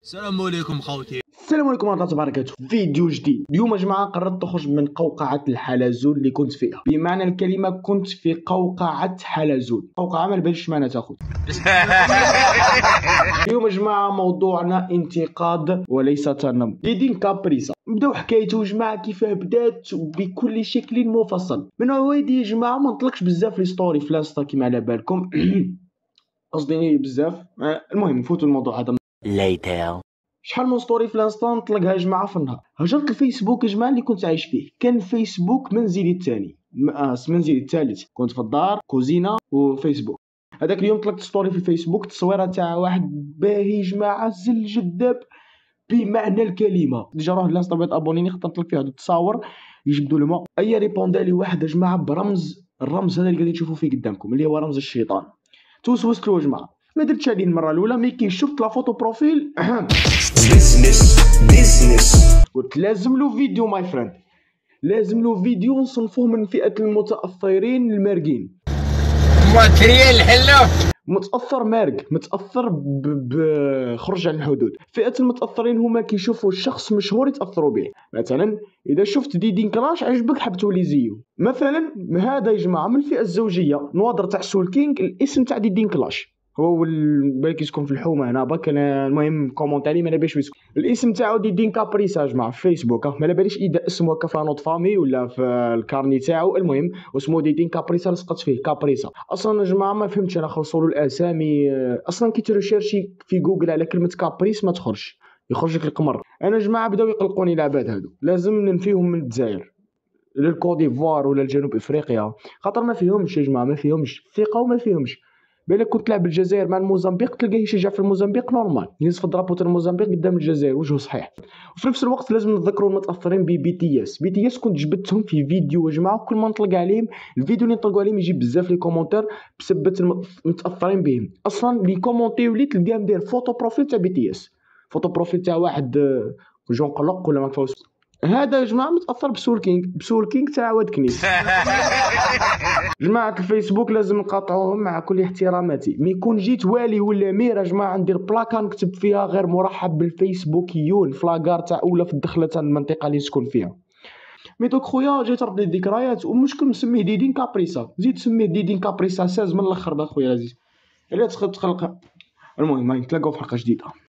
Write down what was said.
السلام عليكم خوتي. السلام عليكم ورحمة الله وبركاته. فيديو جديد. اليوم يا جماعة قررت تخرج من قوقعة الحلزون اللي كنت فيها، بمعنى الكلمة كنت في قوقعة حلزون. قوقعة ما باليش معنى تاخذ. اليوم يا جماعة موضوعنا انتقاد وليس تنمر. ديدين كابريسا نبداو حكايته يا جماعة كيفاه بدات بكل شكل مفصل. من عوايدي يا جماعة ما نطلقش بزاف لي ستوري في الانستا كيما على بالكم. قصدي بزاف. المهم نفوتوا الموضوع هذا. later. شحال من ستوري في الانستا نطلقها يا جماعه في النهار. هجرت الفيسبوك يا جماعه اللي كنت عايش فيه، كان فيسبوك منزلي الثاني منزلي الثالث. كنت في الدار كوزينه وفيسبوك. هذاك اليوم طلقت ستوري في الفيسبوك، تصويره تاع واحد باهي يا جماعه زل جذاب بمعنى الكلمه. ديجا روح الانستا بغيت ابونيني خاطر نطلق فيه هاد التصاور يجبدوا لما اي ريبوندالي واحد يا جماعه برمز الرمز هذا اللي قاعدين تشوفوا فيه قدامكم اللي هو رمز الشيطان. توسوست له يا جماعه، ما درتش عليه المره الاولى، مي كي شفت لا فوتو بروفيل بيزنس قلت لازم له فيديو ماي فريند، لازم له فيديو نصنفوه من فئه المتاثرين المارقين. ماتريال حلو متاثر مارق، متاثر بخرج عن الحدود. فئه المتاثرين هما كيشوفوا الشخص مشهور يتاثروا به. مثلا اذا شفت ديدين كلاش عجبك حاب تولي زيو. مثلا هذا يا جماعه من الفئه الزوجيه، نواضر تاع سول كينغ الاسم تاع ديدين كلاش هو بالك يسكن في الحومه هنا باك. انا المهم كومونتالي ما باليش يسكن. الاسم تاعو ديدين كابريسا يا جماعه في فيسبوك، ما باليش اذا اسمه هكا في نوت فامي ولا في الكارني تاعو. المهم واسمه ديدين كابريسا، لصقت فيه كابريسا. اصلا يا جماعه ما فهمتش انا، خلصوا له الاسامي اصلا كي تريشيرشي في جوجل على كلمه كابريس ما تخرج، يخرج لك القمر. انا يا جماعه بداو يقلقوني العباد هادو، لازم ننفيهم من الجزائر للكوديفوار ولا لجنوب افريقيا، خاطر ما فيهمش يا جماعه، ما فيهمش ثقه وما فيهمش. بالك كنت تلعب الجزائر مع الموزمبيق تلقاه يشجع في الموزمبيق نورمال، يهز في الدرابو تاع الموزمبيق قدام الجزائر وجهه صحيح. وفي نفس الوقت لازم نذكروا المتاثرين بي تي اس. بي تي اس كنت جبدتهم في فيديو يا جماعه، كل ما نطلق عليهم الفيديو اللي نطلقوا عليهم يجيب بزاف لي كومونتير بسبه المتاثرين بهم. اصلا لي كومونتيو لي تلقاه مدير فوتو بروفيل تاع بي تي اس، فوتو بروفيل تاع واحد جون قلق ولا ما فاوس. هذا يا جماعه متاثر بسول كينغ، بسول كينغ تاع واد كنيس. جماعه الفيسبوك لازم نقاطعوهم مع كل احتراماتي. مي كون جيت والي ولا مير يا جماعه ندير بلاكه نكتب فيها غير مرحب بالفيسبوكيون في لاكار تاع اولا في الدخله تاع المنطقه اللي نسكن فيها. مي دوك خويا جيت ربط الذكريات ومشكل نسميه ديدين كابريسا، زيد سميه ديدين كابريسا ساز من الاخر خويا لذيذ. الا تخلق. المهم نتلاقاو في حلقه جديده.